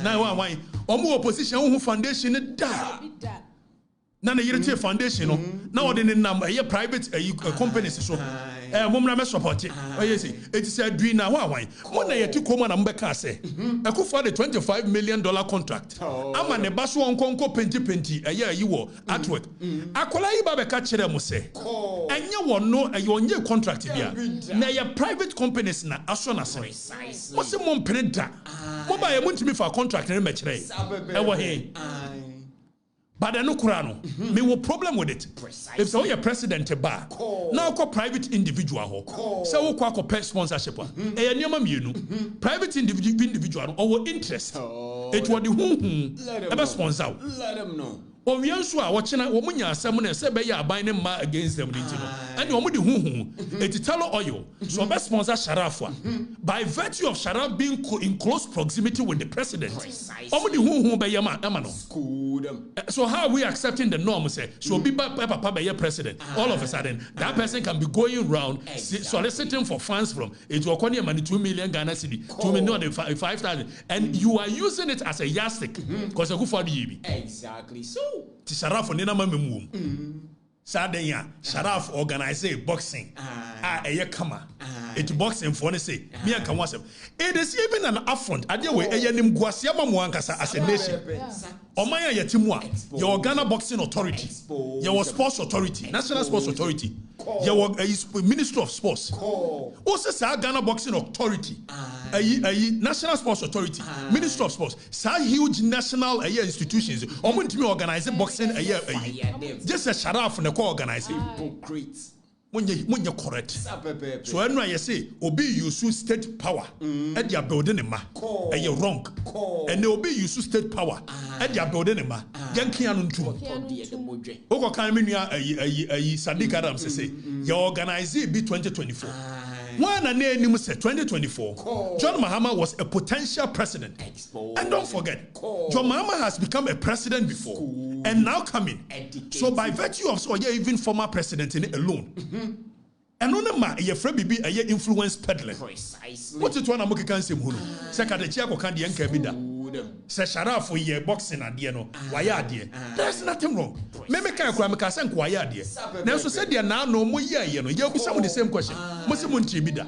Na why omo opposition who foundation da. Na Yirate foundation no. Na ode ne nam private companies so. Mom na me support it. Oh yes, it is a dream now. Why? When I took home and Mbeka say, I could for the $25 million contract. I'm an ebasu on Conco penti a year you were at work. Akola iba catch them say, and you won't know a your contract here. Now your private companies na asona say. What's the mom penita? Mobile I want to be for a contract in a but I no kurano. Me wo problem with it. If so your president bar, now call private individual ho. So wo kwa pay sponsorship. E nyoma mienu. Private individual or interest. It was the who sponsor. Let them know. O wianso a wochena wo munya asem na se be ya aban ne ma against them nti no and wo mudi huhu etitalo oil so be sponsor Sharaf by virtue of Sharaf being in close proximity with the president o mudi huhu be yama no so how are we accepting the norm say so be papa be president all of a sudden that person can be going around soliciting for funds from it will cost money 2 million Ghana cedi 2 million 5,000 and you are using it as a yardstick because you go for the exactly so ti Sharaf ni na mamemum Saddick Sharaf organize boxing eye kama it boxing for say me and kan it is even an affront ade we eyanim guase amamu ankasa as a nation omanya yetimu a your Ghana boxing authority your sports authority national sports authority your ministry of sports also say Ghana boxing authority national sports authority ministry of sports say huge national institutions omuntimi organize boxing just a Sharaf na ko organize hypocrites Munye correct. So when you say obi use state power and they are building a ma, and you're wrong. And they obi use state power and they are building a ma. Yankee anuntu. Oko kanimiya Saddick Adams say you organize it be 2024. One and name say 2024. John Mahama was a potential president. And don't forget, John Mahama has become a president before and now coming. So by virtue of so even former president in it alone. And on ma ye friend be a influence peddler. What it one amoke kan sem hunu. Secretary Chiako kan de enka bi da. Say Sharaf for ye boxing ade no. Why ade? There's nothing wrong. Me kan kwa me ka say why ade. Now so said there now no mo ye no. Ye obi some the same question. Mo se mo nti bi da.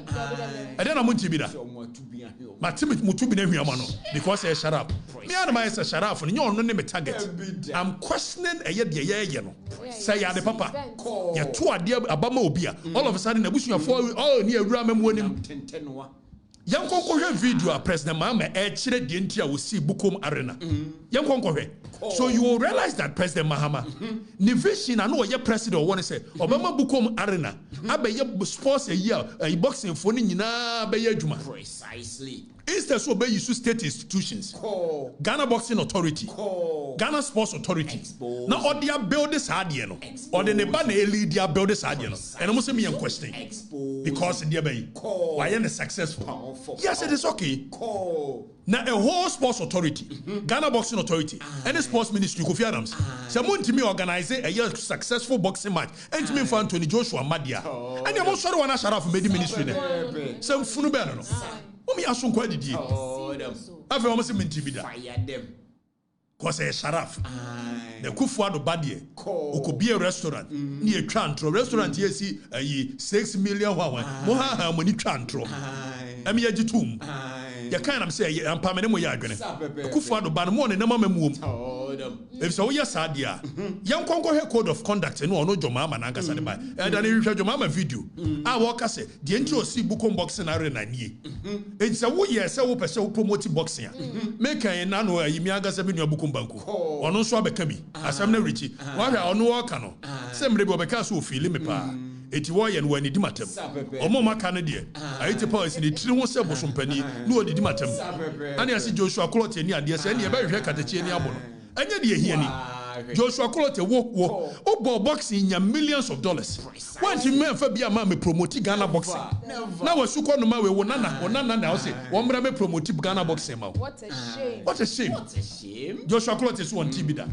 Ade na mo nti bi da. Matimi mutu bi na hwiama no because say Sharaf. Me and my say Sharaf no no me target. I'm questioning ye de no. Say ya the papa. Ya to ade abama obi a all of a sudden abusuafo all ni awura mamu onim. Yankonko hwe video a President Mahama e kire de ntia wo si Bukom Arena. Yankonko hwe. So you will realize that President Mahama, the vision I know your president want to say, Obama Bukom Arena, Abe sports a year, a boxing for Nina Be Juma.
Precisely.
Instead so be use state institutions. Ghana Boxing Authority, Ghana Sports Authority. Now all their builders are there no. Or the Nebane lead their builders are there no. And I'm saying me a question. Because they be why are they successful? Yes, it is okay. Now a whole sports authority, Ghana Boxing Authority, and the sports ministry, Kofi Adams. Someone to me organize a year successful boxing match. And to me for Anthony Joshua Madia. And I'm also one Sharaf made the ministry. Some Funubano. Omi asun kwa didi. Afi omo se mentibida.
Fire them.
Cause a Sharaf. The Kufuado badie. Okobi a restaurant. Ni a trantro restaurant yesi 6 million wawan. Moha money trantro. Emi ajitum. Ya kind am say am pamene mo ya adwene. Kufuado ban mo ne nama mamuom. If so yes adia. Yan konko he code of conduct no ono jomama na nkasa ne ba. E da ne hwehwe jomama video. A wo ka se de nti osi bukom boxing arena nie. E se wo ye se wo pese wo promote boxing. Make an na no ayimi agasa me nua bukom banku. Ono so abeka bi. Asem na richi. Wa hwa ono wo ka no. Se mre bi obeka so ofili me pa. Eti wo ye no wani di matem. Omo maka no de. Ayiti policy ni tiri ho se bosompani no odi di matem. Ani asi Joshua Klot ni ade se ne e ba hwehwe katachi ni abo no. Anya de ehia ni. Joshua Klot wo obo boxing nya millions of dollars. When you men fa bia ma me promote Ghana boxing. Na wasuko no ma we wo nana na o se wo mra me promote Ghana boxing ma. What a shame. What a shame. What a shame. Joshua Klot is one TB da.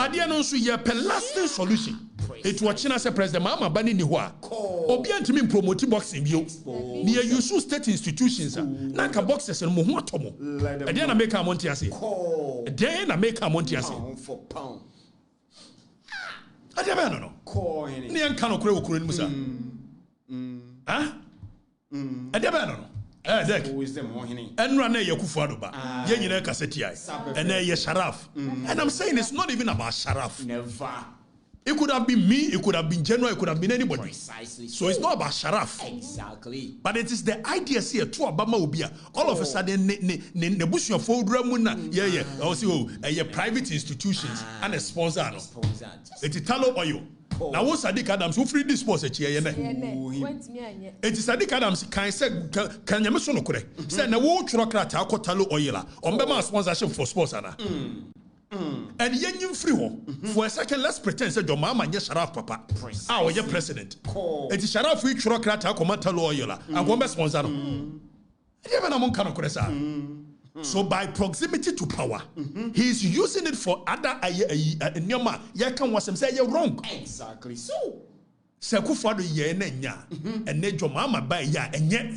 Ade no so ye lasting solution. It was China say President Mahama bani ni ho a. Obi antimi promote boxing bio. Ni you state institutions na ka boxers no mo ho atomo. Ade na make am monte ase. Ade na make am monte ase.
For pound.
Ade ba no. Ni anka no kure okuro ni musa. Ah? Ade ba no. Dek. Enra na ye Kufuado ba. Ye nyina kaseti ai. And ye Sharaf. And I'm saying it's not even about Sharaf.
Never.
It could have been me, it could have been General, it could have been anybody.
Precisely.
So it's not about Sharaf.
Exactly.
But it is the idea here to Obama Ubia. All of a sudden, ne bush your phone ramuna, yeah. Also, private institutions and a sponsor. It's Italo Oil. Now, what's Saddick Adams who free this sponsor? It is Saddick Adams can say, can you mention correct? Say, now, what truck at Talo Oil on Bema sponsorship for sponsor. And yen free for a second, let's pretend that your mama and your Sharaf papa. Our your president. It is Sharaf we truck at Akomata Loyola. And one best sponsor. So by proximity to power, he is using it for other nyama. Yakan was say you're wrong.
Exactly so.
Sekufado ye nenya. And ne your mama by ya and yet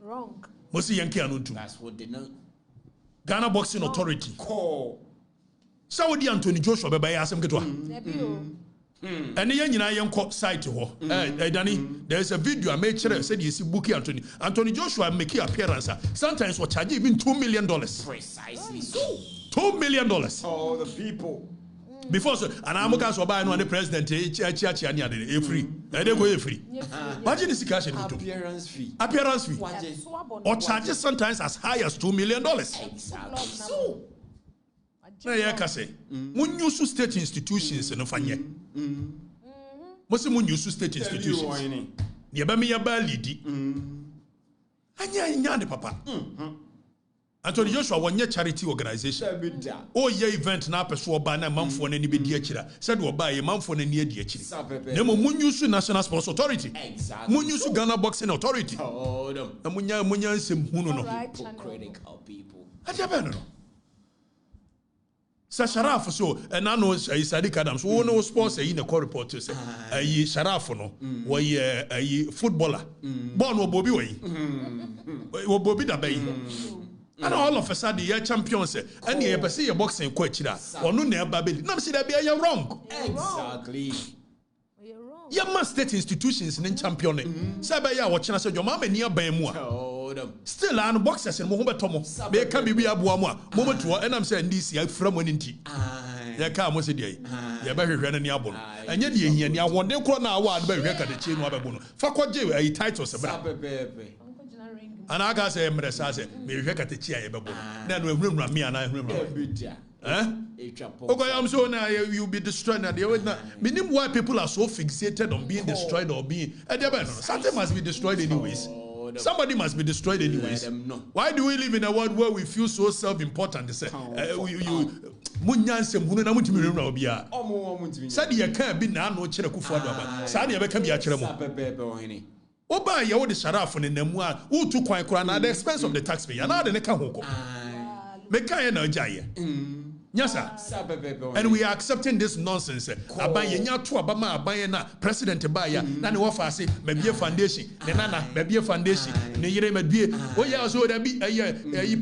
wrong.
Mosi yanki anuntu.
That's what they know.
Ghana Boxing Authority. Saudi Anthony Joshua beba ya asem ketwa. And the young site ho. Danny, there is a video I made sure said you see Buki Anthony Joshua make appearance. Sometimes what charge even $2 million.
Precisely so.
$2 million.
Oh, the people.
Before so, and I'm going to buy the president free. They go free. Imagine this cash
appearance fee.
Appearance fee. Or charges sometimes as high as $2 million.
Exactly. So.
Na ya kase. Mun use state institutions no fanye. Most mun use state institutions. Ye ba me ya ba lidi. Anya de papa. Anthony Joshua wonye charity organization. Oh ye event na peso oba na manfo na ni be di akira. Said oba ye manfo na ni adi akiri. Nemo mun use National Sports Authority.
Exactly.
Mun use Ghana Boxing Authority. Na munya nsem hunu no.
Critical people.
Aja ba no. Sharaf so and I know Saddick Adams who no sports in the core report say Sharaf no we a footballer born wo bobi we wo bobi da bay and all of a sudden you champions and you be say your boxing coach da onu na eba be na say that be you wrong.
Exactly.
You must state institutions in champion say be ya watch na say your mama ni aban mu a still an boxers in mo betomo be ka bibi aboa mu a moment wo and am say ndc afra mo nti ya ka mo se dey ya ba hwehwe na ni abo no enye de ehia ni awonde kro na award ba hwehwe ka de chi no abebo no fa koje ai titles bra ana aga say emre sa say me hwehwe ka te chi ai bebo na no ehunura mi ana ehunura Okay, I'm so now you'll be destroyed now. Meaning why people are so fixated on being destroyed or being something must be destroyed anyways. Somebody must be destroyed anyways. Why do we live in a world where we feel so self-important? They say, Oba ya wo de Sharaf ne namu a wo tu kwan kora na at the expense of the taxpayer na de ne ka hoko meka ye na ojaye nyasa and we are accepting this nonsense aban ye nya to abama aban na president ba ya na ne wo fa ase mabie foundation ne nana mabie foundation ne yire mabie o ya so da bi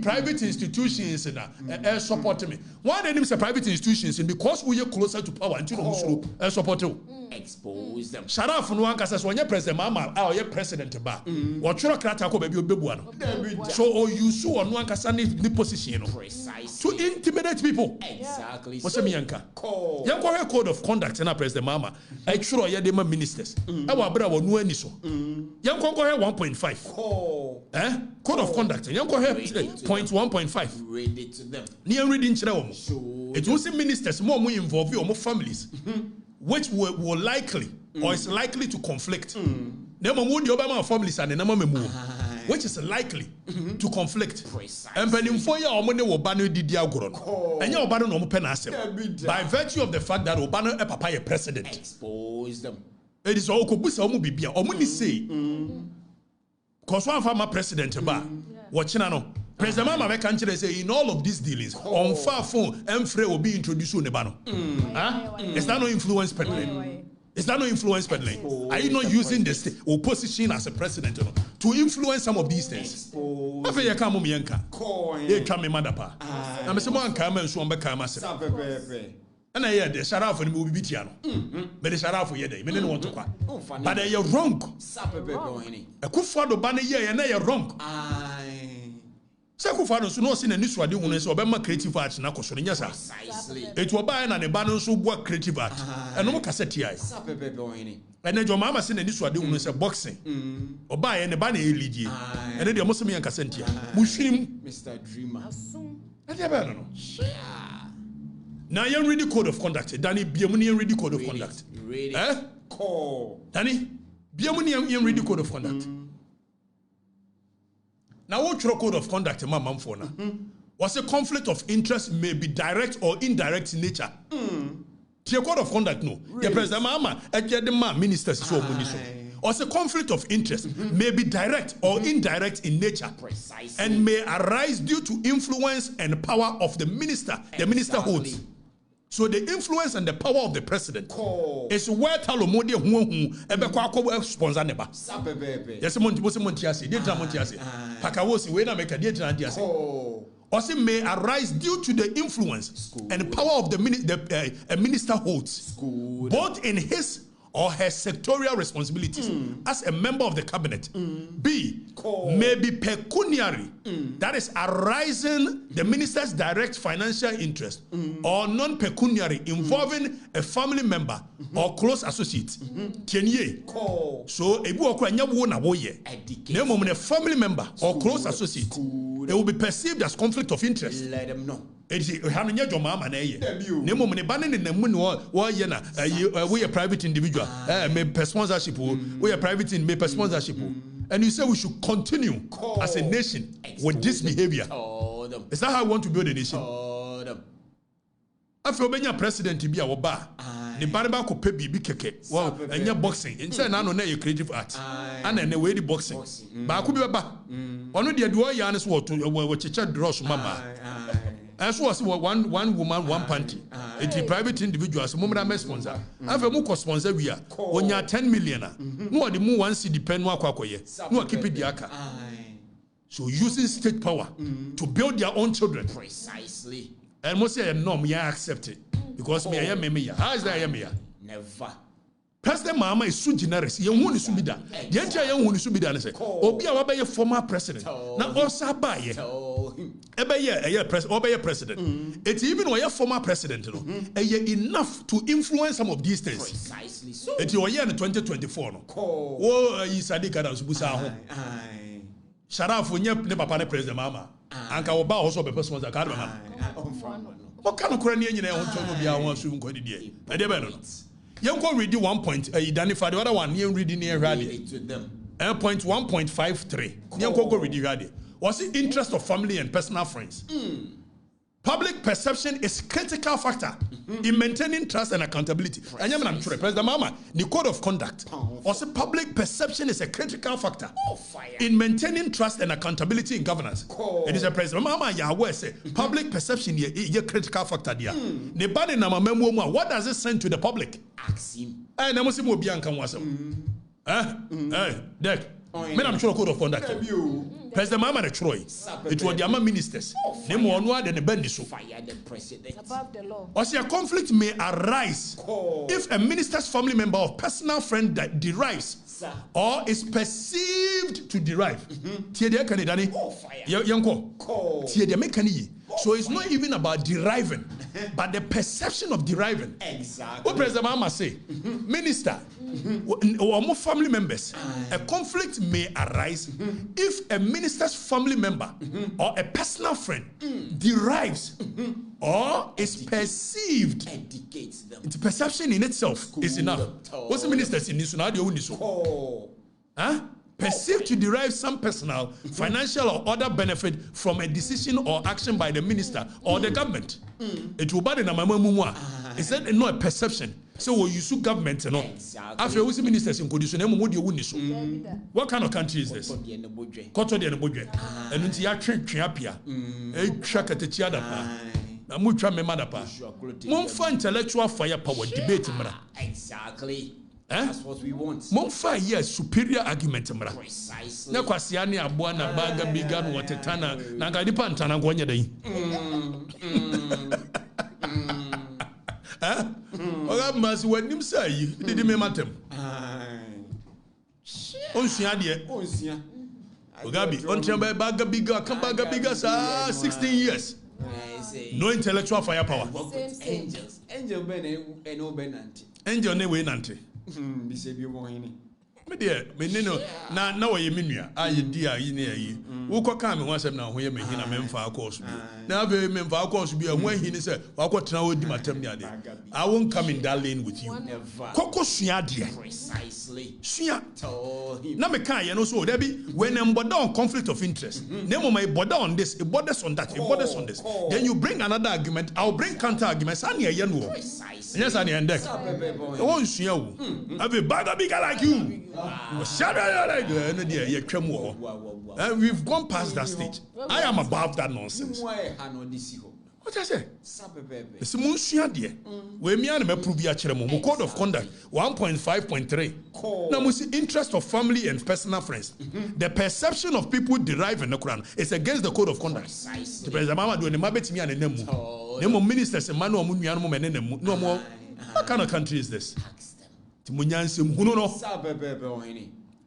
private institutions na support me why they name say private institutions because we are closer to power until no support you expose them. Sharaf no ankasa so onye president Mahama a oye president ba. Wo tworo krata ko ba bi obebua no. So o use no ankasa ni position no to intimidate people. Exactly. What's me yanka? Yanko code of conduct na president Mahama. I tworo ye de ma ministers. E wa bra wo no ani so. Yanko ko 1.5. Code of conduct. Yanko point 1.5. Read it to them. Ni reading kire wo mo. It was ministers more involve your families. Which will likely or is likely to conflict. Which is likely to conflict. And by virtue of the fact that Obano a papa president. Expose them. It is all Bibia. Omuni say because one former president watching no. President Mahama can say in all of these dealings on far phone Mfre will be introduced to Nebano. Is that no influence peddling? Is that no influence peddling? Are you not using the state or position as a president to influence some of these things? And I hear the Sharaf and movie Bitiano. But the Sharaf ye day, men want to quack. But they are wrong. A Kufado Banner ye and they are wrong. Sakufano so no sin any swadi won so obema creative art na koso nya sa it will buy na ne ba no so bo creative art eno mo cassette ai ene jo mama sin any swadi won so boxing oba ye ne ba na eligi ene de mo so me yan cassette ai muhwim Mr Dreamer ade ba no now you read the code of conduct Danny biamuni read the code of conduct Danny biamuni read the code of conduct. Now, what your code of conduct, Mama Mfona? Was a conflict of interest may be direct or indirect in nature. Your code of conduct, no. The president, Mama, the ministers, so was a conflict of interest may be direct or indirect in nature, and may arise due to influence and power of the minister. The minister holds. So the influence and the power of the president is where Talomode who sponsor neba. Yes, Montiasi, Montiasi. Pakawosi, we na make a Dietiasi. Also may arise due to the influence and power of the minister holds, both in his or her sectorial responsibilities as a member of the cabinet. B, may be pecuniary, that is arising the minister's direct financial interest, or non-pecuniary involving a family member or close associate. So, a family member or close associate, it will be perceived as conflict of interest. Let them know. We a private individual, may sponsorship, we a private in may sponsorship, and you say we should continue as a nation with this behavior. Is that how we want to build a nation? After being a president to be our bar, the barba could pay bibi keke, well, and your boxing, inside now no creative art, and then the way the boxing. But I could be a bar. One of the Yanis what to what you draws mama. As was one woman, one panty. It's a private individuals, moment sponsor. I've a more sponsor we are. When you are 10 million, no the more one see depend one quakoye. No keep it the aka. So using state power to build their own children. Precisely. And most say no, me accept it. Because me I am me. How is that I am here? Never. President Mahama is so generous. You want to be done. The entire young one is to be done. Say, Obi Awabe a former president. Now also buy president. It's even when you're former president, you know, enough to influence some of these things. Precisely so. It's your year in 2024. No. Oh, Saddick Sharaf when you never papa president Mahama. anka wo ba also be person that card man what kind of crane nyina e won to bia won asum ko didie e dey be no yen ko read 1 point identify the other one yen read near ready to them point 1.53 yen ko read ready was the interest of family and personal friends. Public perception is a critical factor in maintaining trust and accountability. And I'm sure President Mahama, the code of conduct. Also, public perception is a critical factor in maintaining trust and accountability in governance. It is a President Mahama Yahweh say public perception is a critical factor there. What does it send to the public? I'm sure code of conduct. President Mahama Troy. It was the Ama ministers. Name one word and the bend so.
Above the law.
Also, a conflict may arise if a minister's family member or personal friend that derives or is perceived to derive. So it's not even about deriving, but the perception of deriving. Exactly. What President Mahama say? Minister or more family members, a conflict may arise if a minister's family member or a personal friend derives or is perceived. It's perception in itself is enough. What's the minister's in this? Perceived to derive some personal, financial, or other benefit from a decision or action by the minister or the government. It will be in a mamma. Is that not a perception? So we use government, you know. After we see ministers in condition, what kind of country is this? Koto de Nabudge. And into your triapia, a track at the Chiadapa, a mucha memadapa. Monfa intellectual firepower debate.
Exactly. That's what we want.
Monfa yes superior argument mra.
Precisely.
Na kwasiani abua na baga biga no watetana na ngadipa ntana ngonya dai. Oga mas wanim sai didi me matem. Onsia de.
Onsia.
Ogabi ontia baga biga kan baga biga sa 16 years. No intellectual firepower.
Angels. Angel ben and no benanti.
Angel ne we nante. Na wo ye menua aye dia yi ne ayi wo koka me ho asem na ho ye mahina memfa course bi na be memfa course bi ho ahini se wa kwotena wo di matam ni ade I won't come in that lane with you koko sua de
precisely
sua na me kan ye no so there be when em border on conflict of interest na mo my border on this it borders on that it borders on this then you bring another argument I'll bring counter argument san ye no yes and endek won sua wo have a bag bigger like you. And we've gone past that stage. I am above that nonsense. What I say? It's we me and me prove ya code of conduct 1.5.3. Now we see interest of family and personal friends. The perception of people derived in the Quran is against the code of conduct. The President Mahama do me and nemu ministers and man no more. What kind of country is this?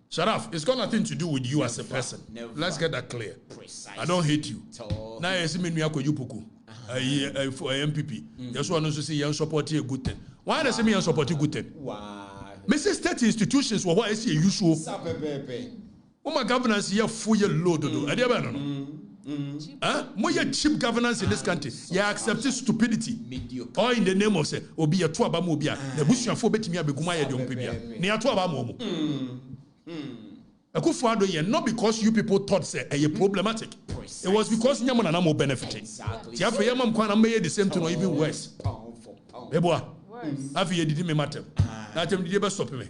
Sharaf, it's got nothing to do with you as a person. Let's get that clear. I don't hate you. Now I see me for MPP. That's why I also see you support a good thing. Why does it mean support a good thing? Mrs. State institutions were what I see usual. My governance here full load. More cheap governance in this country. You accept stupidity. Or in the name of say, Obi a Tuaba Mobia, the Bush and Fobetimia Begumaya Dumpibia, near Tuaba Momo. Not because you people thought say a problematic. It was because Yaman and Amo benefiting. Tiafa Yamam Kwana made the same to know even worse. Eboa, Afia did me matter. That him did stop me.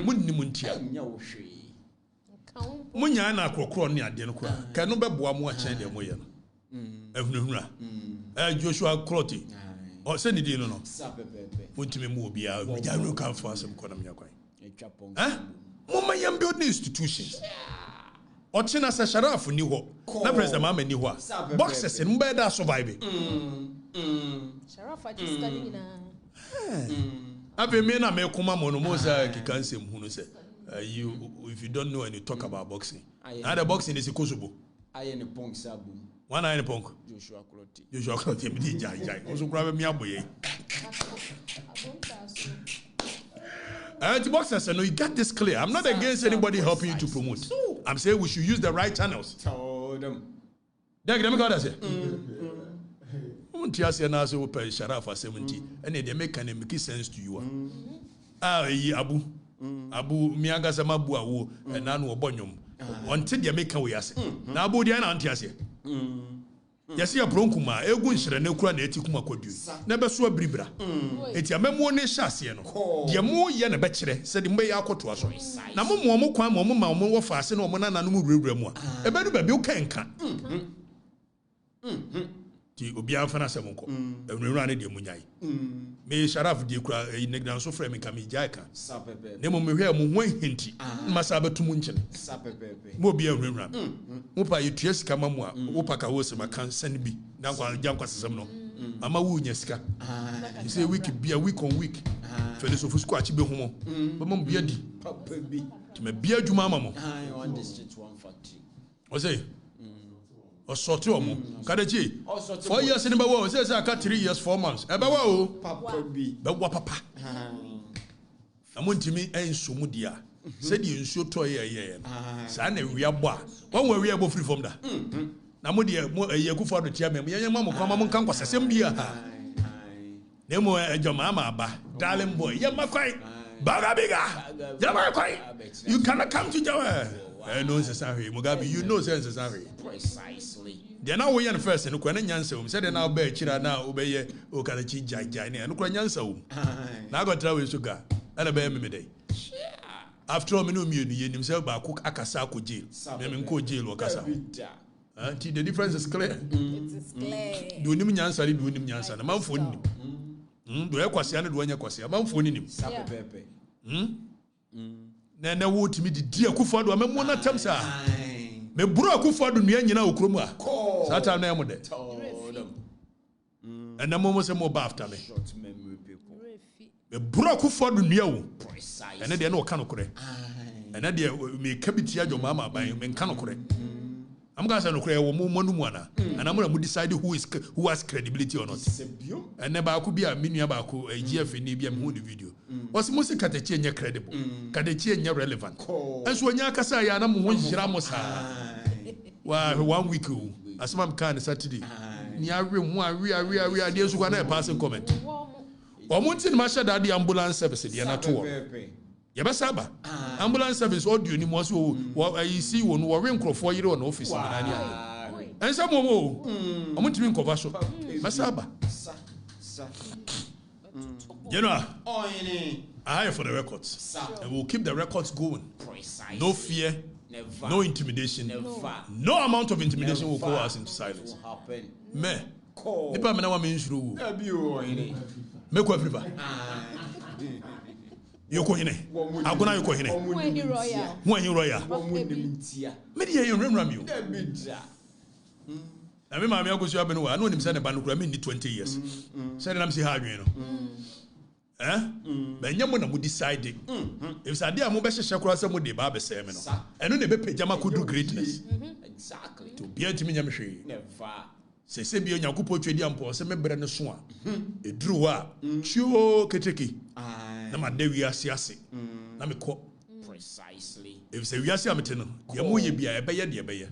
Muntia. Munya na krokro ne ade no kra ka no beboa mu a chen de moye no ehunhura Joshua Crotty o se ni di no no muntime mu obia mi ja no kan for asem kona me kwan mumma yam build institutions o chena se Sharaf ni ho na President Mahama ni ho a boxers no be da survive
Sharaf just studying na
ave me na me kuma mo no mo sa kikansem hu no se if you don't know and you talk about boxing, and the boxing is a Kosovo.
I am a punk sabu.
One eye in a punk.
Joshua Crotty.
Joshua Crotty. Also, grab me up. The boxers, no, you get this clear. I'm not against anybody helping you to promote. I'm saying we should use the right channels.
Told them.
Deg dem ka say. Unti ase na so pe Sharaf asem and they make an make sense to you. Yi abu mianga sama bu awo na no obonyom. Until they make we ase. Na abu dia na anti ase. Yesi ya bronkuma egu nhire ne kura na eti kuma kwadu na beso abribra eti amemo ne hyase no de mo ye na be kire se de mbe ya akoto aso na mo kwan mo ma mo wo faase na mo nana no mu wurawura mu a ebe do ba bi o kanka ti obi afana se mo ko ewura ne de mo nyai me Sharaf de kura negdan so frame ka me jaika ne mo mehwe mo ho hinti ma sa betumu nkyene mo bi ewura mo pa yetua sika mamu a wo pa ka wo se makan sane bi na kwa jankwa sesem no ama wo nya sika you say week on week fele so fusku achi be homo ba mo bia di papa bi ti me bia djuma amamo on the street 140 o say o sorti omo kada chi 4 years ni ba wo say aka 3 years 4 months e ba wa o papa bi ba wa papa amontimi ensomu dia se di nsuo to ye sa na wi abo a won wa wi abo free from da na mo de mo Akufo do tia mem ye ma mo kwa mo kan kwasasem bia ha na mo ejoma ma aba darling boy ye ma kwai baga bega ye ma kwai you cannot come to Jawa no necessary Mugabe you know sense necessary precisely they now we first no kwa nyansa um say they now be kira na obeye Okatakyie jai ne no kwa nyansa um na go travel sugar ana be me dey after all me no mienu ye nim say ba ko akasa ko jail me ko jail o kasa the difference is clear. It is clear. Do nim nyansa ri do nim nyansa na manfo nim. Do ekwase na do anya kwase manfo nim. Sapepepe. Na wo timi di Akufo do amemo na tem sa. Me buru Akufo do nua nyina okrom a. Sa time na em de. And na mo se mo ba after me. Short memory people. Me buru Akufo do nua wo. Precise. And de na o ka no kore. And na de me kabitia joma ma ban me ka no kore. I'm going to say no cry wo mo no mu ana and I'm going to decide who has credibility or not and never could be a minua ba ko GF ni bia me hu the video was mo se Okatakyie nya credible Okatakyie nya relevant and so nya kasa ya na mo ho hira mo sa wa 1 week asema am kan Saturday ni awe mu awe dey so kwa na passing comment o mo tin ma sha da the ambulance service dey na to Yabasaba ambulance service audio ni mo so you see won wo we nkrofo yire on office na ni and some mo omutimi nkova so masaba you know I for the records and we'll keep the records going. No fear, no intimidation, no amount of intimidation will go us into silence. Me nipa me na wa me nsuru me ko Afrifa yoko hine agona yoko hine won royal me dey you remember you na me ma me agosu abenu wa no nim say ne ba no kura me ni 20 years say na me say ha adwen no ba nyamo na mo decide if say dey mo be hye kura say mo dey ba be say me no eno na be pejama kudu greatness exactly to be antimi nyam hwe never se bi Onyankopɔ twedi ampo se mebre ne so a eduru a chuo keteki na ma da wiase ase na me kɔ precisely if say wiase amete no ye mo ye bia ebe ye de ebe ye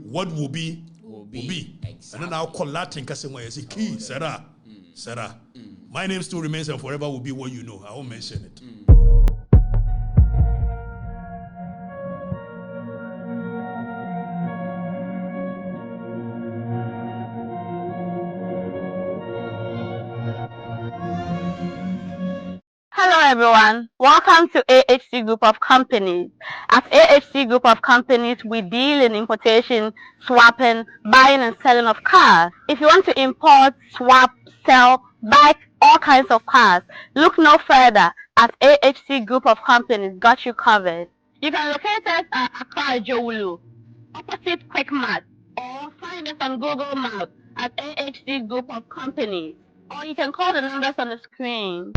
what will be exactly. And then I'll call Latin kase mo ye say key Sarah my name still remains and forever will be what you know. I won't mention it.
Hello everyone, welcome to AHC Group of Companies. At AHC Group of Companies, we deal in importation, swapping, buying and selling of cars. If you want to import, swap, sell, buy all kinds of cars, look no further as AHC Group of Companies got you covered. You can locate us at Accra Jowulu, opposite Quick Mart, or find us on Google Maps at AHC Group of Companies, or you can call the numbers on the screen.